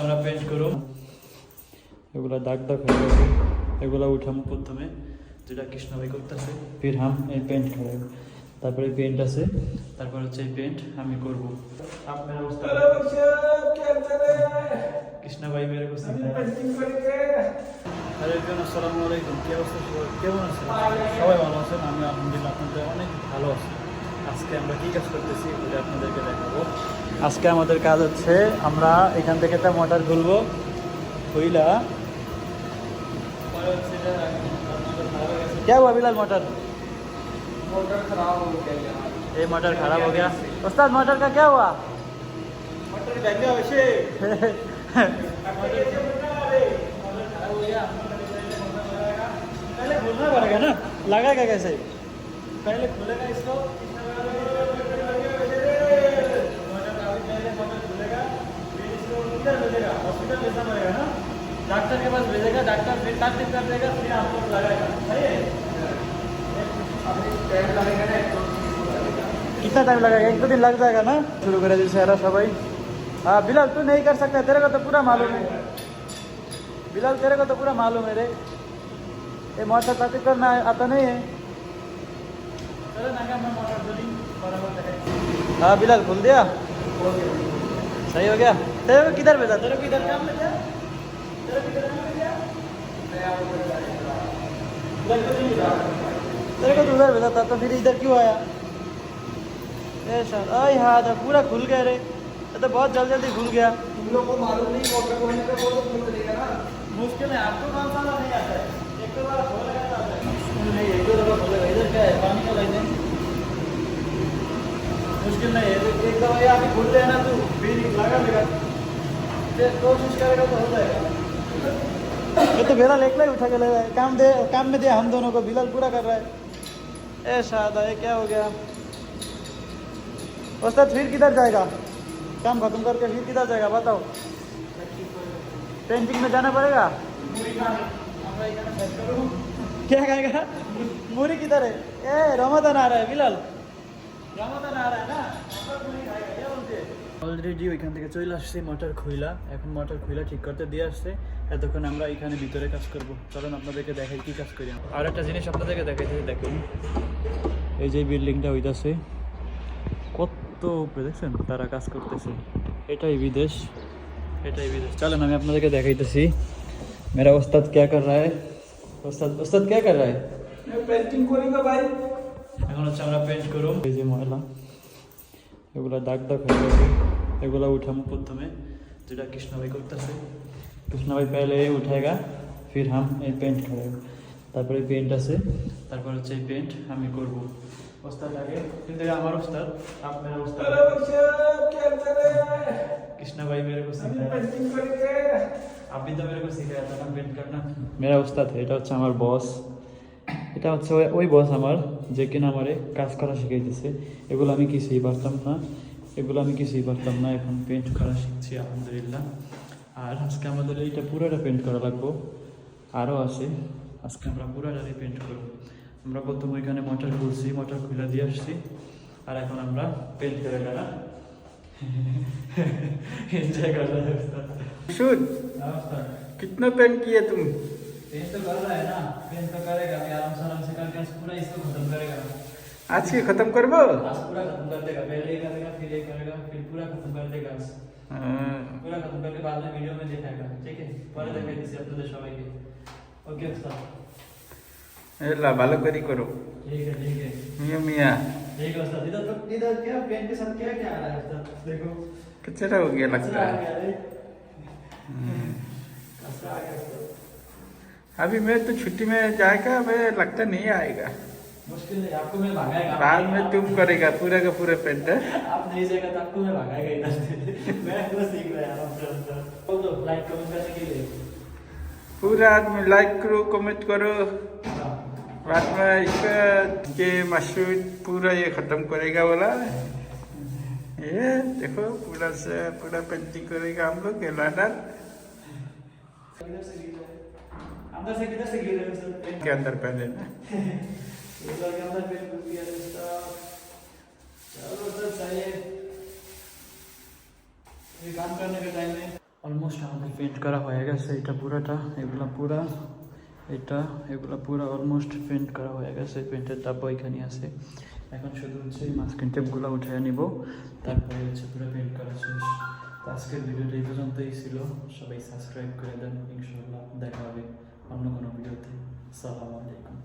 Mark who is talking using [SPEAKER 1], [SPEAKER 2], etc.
[SPEAKER 1] আমরা পেন্ট করব। এগুলা দাগ দাগ হয়ে গেছে, এগুলা উঠাম প্রথমে, যেটা কৃষ্ণ ভাই করতেছে। ফির হাম এই পেন্ট করাবো, তারপরে পেন্ট আছে, তারপর হচ্ছে এই পেন্ট আমি করব। आप मेरा उस्ताद কৃষ্ণ ভাই মেরে को सिखाया। আরে আসসালামু আলাইকুম, কি অবস্থা সবার, কেমন আছেন? সবাই ভালো আছেন? আমি আলহামদুলিল্লাহ আপনাদের অনেক ভালো আছি। আজকে আমরা কি কাজ করতেছি ওটা আপনাদেরকে দেখাবো। আজকে আমাদের কাজ হচ্ছে আমরা এখান থেকে একটা মোটর খুলবো, খুইলা क्या हुआ बिलाल? मोटर
[SPEAKER 2] खराब हो गया यार।
[SPEAKER 1] ये मोटर खराब हो गया। उस्ताद मोटर का क्या हुआ?
[SPEAKER 2] मटर गया वैसे
[SPEAKER 1] पहले खोलना पड़ेगा ना, लगाएगा कैसे? पहले खोलेगा इसको, हॉस्पिटल भेजना पड़ेगा ना, डॉक्टर के पास भेजेगा, डॉक्टर फिर ताकत कर देगा, फिर आपको लगाएगा। सही है?
[SPEAKER 2] टाइम लगेगा ना,
[SPEAKER 1] कितना टाइम लगेगा? एक दो दिन लग जाएगा ना। शुरू करे जैसे हरा सब भाई। हाँ बिलाल, तू नहीं कर सकता, तेरे को तो पूरा मालूम है। बिलाल तेरे को तो पूरा मालूम है रे, ये मोटर ताकत करना आता नहीं है। चलो ना, मैं मोटर खोली बराबर है। हाँ बिलाल खोल दिया, सही हो गया। तेरे को किधर भेजा? तेरे को किधर काम में दिया? तेरे को किधर काम में दिया? तेरे को तो उधर भेजा था, तो फिर इधर क्यों आया? आई हाँ तो पूरा खुल गया रे, ये तो बहुत जल्दी जल्दी खुल गया।
[SPEAKER 2] तुम लोग को मालूम नहीं मोटर खोलने का, वो तो खुल चलेगा ना।
[SPEAKER 1] मुश्किल है, आपको कौन सा नहीं आता है? एक दो बार खोलेगा तो आता है। नहीं, एक दो दफा खोलेगा। इधर क्या है, पानी का लाइन है, मुश्किल नहीं है। एक दफा ये अभी खोल लेना तू, फिर लगा देगा, फिर कोशिश करेगा तो हो जाएगा। ये तो मेरा लेकला ही उठा के ले रहा है, काम में दे हम दोनों को। बिलाल पूरा कर रहा है। ए शादा, ये क्या हो गया? उस्ताद फिर किधर जाएगा? काम खत्म करके फिर किधर जाएगा बताओ? पेंटिंग में जाना पड़ेगा। क्या कहेगा? मूरी किधर है? ए रमजान आ रहा है बिलाल, रमजान आ रहा है ना, অলরেডি ওইখান থেকে চলে আসছে মোটর খুইলা। এখন মোটর খুইলা ঠিক করতে দিয়ে আসছে। এতক্ষণ আমরা এখানে ভিতরে কাজ করব। চলুন আপনাদেরকে দেখাই কি কাজ করি। আর একটা জিনিস আপনাদেরকে দেখাইতে, দেখুন এই যে বিল্ডিংটা হইতাছে কত উপরে, দেখছেন তারা কাজ করতেছে। এটাই বিদেশ, এটাই বিদেশ। চলেন আমি আপনাদেরকে দেখাইতেছি मेरा उस्ताद क्या कर रहा है। उस्ताद क्या कर रहा है?
[SPEAKER 2] मैं पेंटिंग करूंगा भाई।
[SPEAKER 1] এখন হচ্ছে আমরা পেন্ট করব। এই যে ময়লা এগুলা দাগ দাগ হয়ে গেছে, এগুলা উঠাম প্রথমে, যেটা কৃষ্ণ ভাই করতেছে। কৃষ্ণ ভাই पहले उठाएगा, फिर हम এই পেন্ট করাবো। তারপরে পেন্ট আছে, তারপর হচ্ছে এই পেন্ট আমি করব। उस्ताद आगे, কিন্তু আমার उस्ताद, आप मेरा उस्ताद।
[SPEAKER 2] अरे बच्चा क्या कर रहे हैं?
[SPEAKER 1] कृष्णा भाई मेरे को सिखाया,
[SPEAKER 2] पेंटिंग करेंगे।
[SPEAKER 1] आप भी तो मेरे को सिखाया था ना पेंट करना। मेरा उस्ताद है, এটা হচ্ছে আমার বস। এটা হচ্ছে ওই বস আমার, যে কিনা আমারে কাজ করা শিখাইতেছে। এগুলো আমি কিছুই পারতাম না, এগুলো আমি কিছুই পারতাম না। এখন পেন্ট করা শিখছি আলহামদুলিল্লাহ। আর আজকে আমাদের এইটা পুরোটা পেন্ট করা লাগবো, আরও আছে। আজকে আমরা পুরোটাই পেন্ট করব। আমরা প্রথম ওইখানে মোটর খুলছি, মোটর খুলে দিয়ে আসছি, আর এখন আমরা পেন্ট করে গেলাম। एंजॉय कर रहे हैं उस्ताद।
[SPEAKER 2] शुड कितना पेंट किए तुम?
[SPEAKER 1] पेंट तो कर रहा है ना, पेंट तो करेगा, अभी आराम से करके पूरा इसको खत्म करेगा।
[SPEAKER 2] आज की खत्म करबो?
[SPEAKER 1] आज पूरा खत्म कर देगा, पहले ये करेगा, फिर ये करेगा, फिर पूरा खत्म कर देगा। पूरा खत्म करके बाद में वीडियो में दिखाएगा, ठीक है? पहले देखाई दिसी আপনাদের সবাইকে। ओके उस्ताद,
[SPEAKER 2] एला ভালো করে করো।
[SPEAKER 1] ठीक है ठीक है
[SPEAKER 2] मियां मियां।
[SPEAKER 1] ठीक है उस्ताद। इधर क्या पेंट के साथ क्या क्या आ रहा है उस्ताद? देखो
[SPEAKER 2] कचरा हो गया लगता है।
[SPEAKER 1] कचरा आ गया उस्ताद।
[SPEAKER 2] अभी मैं तो छुट्टी में जाएगा, मैं लगता नहीं आएगा।
[SPEAKER 1] मुश्किल नहीं, आपको मैं भगाएगा।
[SPEAKER 2] बाद में तुम करेगा पूरा का पूरा पेंट।
[SPEAKER 1] आप नहीं जाएगा तो आपको मैं भगाएगा इधर से। मैं पूरा सीख रहा है आराम से। बोल दो लाइक कमेंट करने के लिए।
[SPEAKER 2] पूरा आदमी लाइक करो, कमेंट करो। बाद में इसका के मशहूर पूरा ये खत्म करेगा बोला। ये देखो पूरा से पूरा पेंटिंग करेगा हम लोग के लाडर
[SPEAKER 1] अंदर से किधर से गिर रहे हो सर?
[SPEAKER 2] के अंदर पहले ना
[SPEAKER 1] उधर के अंदर पेंट कर दिया दोस्तों। चलो सर चाहिए ये काम करने के टाइम में অলমোস্ট আমাদের পেন্ট করা হয়ে গেছে, এটা পুরাটা, এগুলা পুরা অলমোস্ট পেন্ট করা হয়ে গেছে। পেন্টের ডাব্বা এখানে আছে। এখন শুধু হচ্ছে এই মাস্কিং টেপগুলো উঠে নিব, তারপরে হচ্ছে পুরো পেন্ট করা শেষ। তো আজকের ভিডিওটা এই পর্যন্তই ছিল। সবাই সাবস্ক্রাইব করে দেন। ইনশাআল্লাহ দেখা হবে অন্য কোনো ভিডিওতে। আসসালামু আলাইকুম।